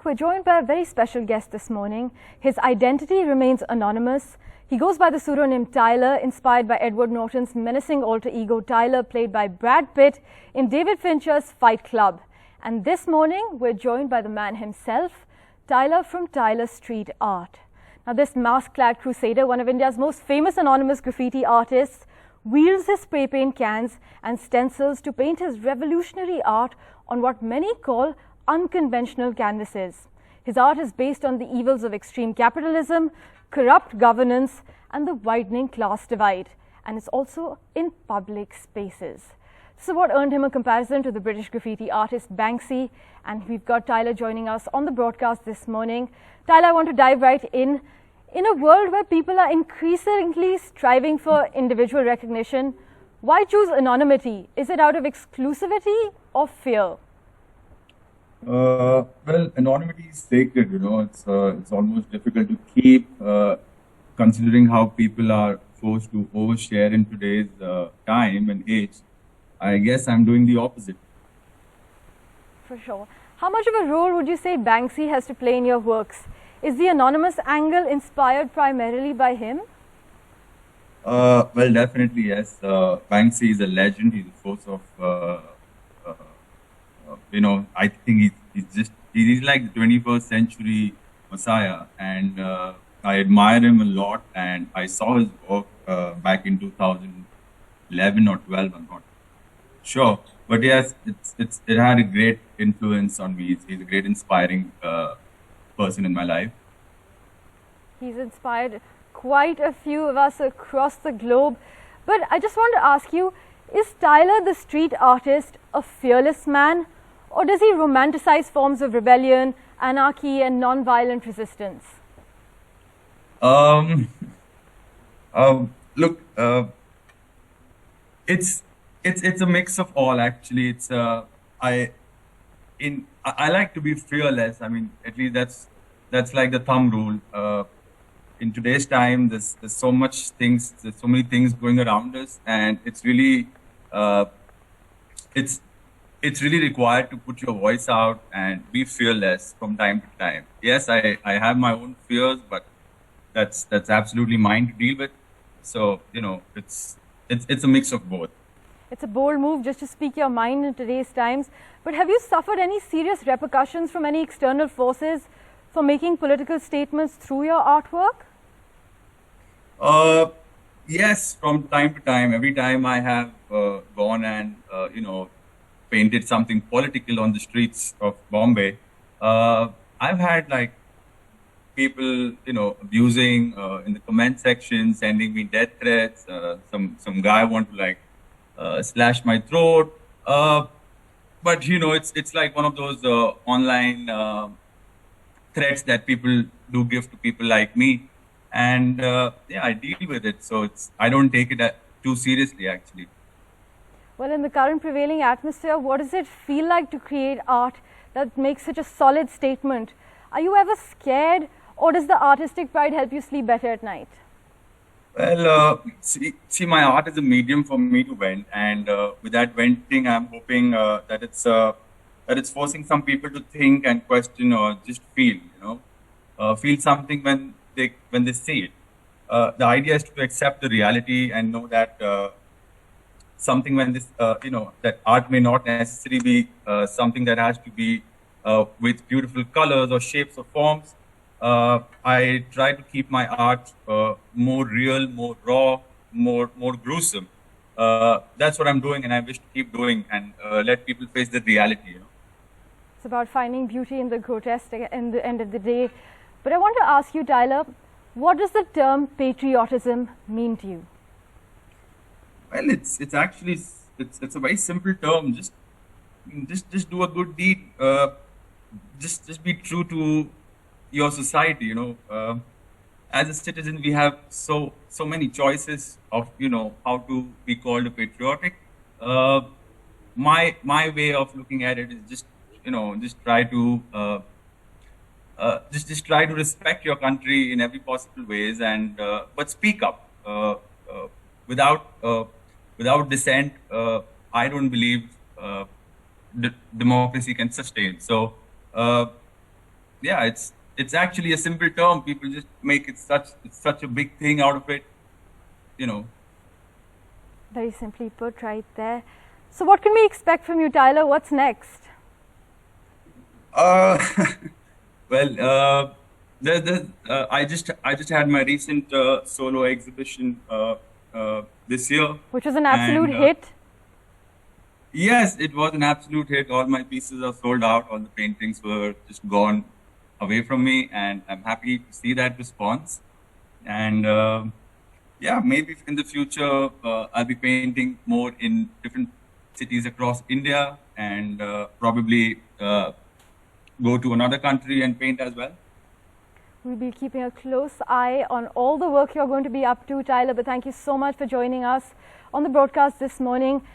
back. We're joined by a very special guest this morning. His identity remains anonymous. He goes by the pseudonym Tyler, inspired by Edward Norton's menacing alter ego Tyler, played by Brad Pitt in David Fincher's Fight Club. And this morning, we're joined by the man himself, Tyler from Tyler Street Art. Now, this mask-clad crusader, one of India's most famous anonymous graffiti artists, wields his spray paint cans and stencils to paint his revolutionary art on what many call unconventional canvases. His art is based on the evils of extreme capitalism, corrupt governance, and the widening class divide. And it's also in public spaces. This is what earned him a comparison to the British graffiti artist Banksy. And we've got Tyler joining us on the broadcast this morning. Tyler, I want to dive right in. In a world where people are increasingly striving for individual recognition, why choose anonymity? Is it out of exclusivity or fear? Well, anonymity is sacred, it's almost difficult to keep, considering how people are forced to overshare in today's time and age. I guess I'm doing the opposite. For sure. How much of a role would you say Banksy has to play in your works? Is the anonymous angle inspired primarily by him? Well, definitely, yes. Banksy is a legend. He's a force of, I think he's like the 21st century messiah. And I admire him a lot. And I saw his work back in 2011 or 12, I'm not sure. But yes, it had a great influence on me. He's a great inspiring person in my life. He's inspired quite a few of us across the globe. But I just want to ask you, is Tyler the street artist a fearless man? Or does he romanticize forms of rebellion, anarchy, and non-violent resistance? Look, it's a mix of all. Actually, I like to be fearless. I mean, at least that's like the thumb rule. In today's time, there's so many things going around us, and it's really required to put your voice out and be fearless from time to time. Yes, I have my own fears, but that's absolutely mine to deal with. So it's a mix of both. It's a bold move just to speak your mind in today's times. But have you suffered any serious repercussions from any external forces for making political statements through your artwork? Yes, from time to time. Every time I have gone and painted something political on the streets of Bombay, I've had like people abusing in the comment section, sending me death threats. Some guy want to slash my throat. But it's like one of those online threats that people do give to people like me, and I deal with it. So I don't take it too seriously, actually. Well, in the current prevailing atmosphere, what does it feel like to create art that makes such a solid statement? Are you ever scared, or does the artistic pride help you sleep better at night? Well, see, my art is a medium for me to vent, and with that venting, I'm hoping that it's forcing some people to think and question or just feel, feel something when they see it. The idea is to accept the reality and know that something when this, that art may not necessarily be something that has to be with beautiful colors or shapes or forms. I try to keep my art more real, more raw, more gruesome. That's what I'm doing, and I wish to keep doing and let people face the reality. It's about finding beauty in the grotesque at the end of the day. But I want to ask you, Tyler, what does the term patriotism mean to you? Well, it's actually a very simple term. Just do a good deed. Just be true to your society. As a citizen, we have so many choices of how to be called a patriotic. My way of looking at it is just try to just try to respect your country in every possible ways, and but speak up without dissent. I don't believe democracy can sustain. So yeah, it's actually a simple term. People just make it such a big thing out of it, you know. Very simply put, right there. So, what can we expect from you, Tyler? What's next? Uh, well, I just had my recent solo exhibition this year, Which was an absolute and hit. yes, it was an absolute hit. All my pieces are sold out. All the paintings were just gone away from me, and I'm happy to see that response. And yeah, maybe in the future I'll be painting more in different cities across India, and probably go to another country and paint as well. We'll be keeping a close eye on all the work you're going to be up to, Tyler. But thank you so much for joining us on the broadcast this morning.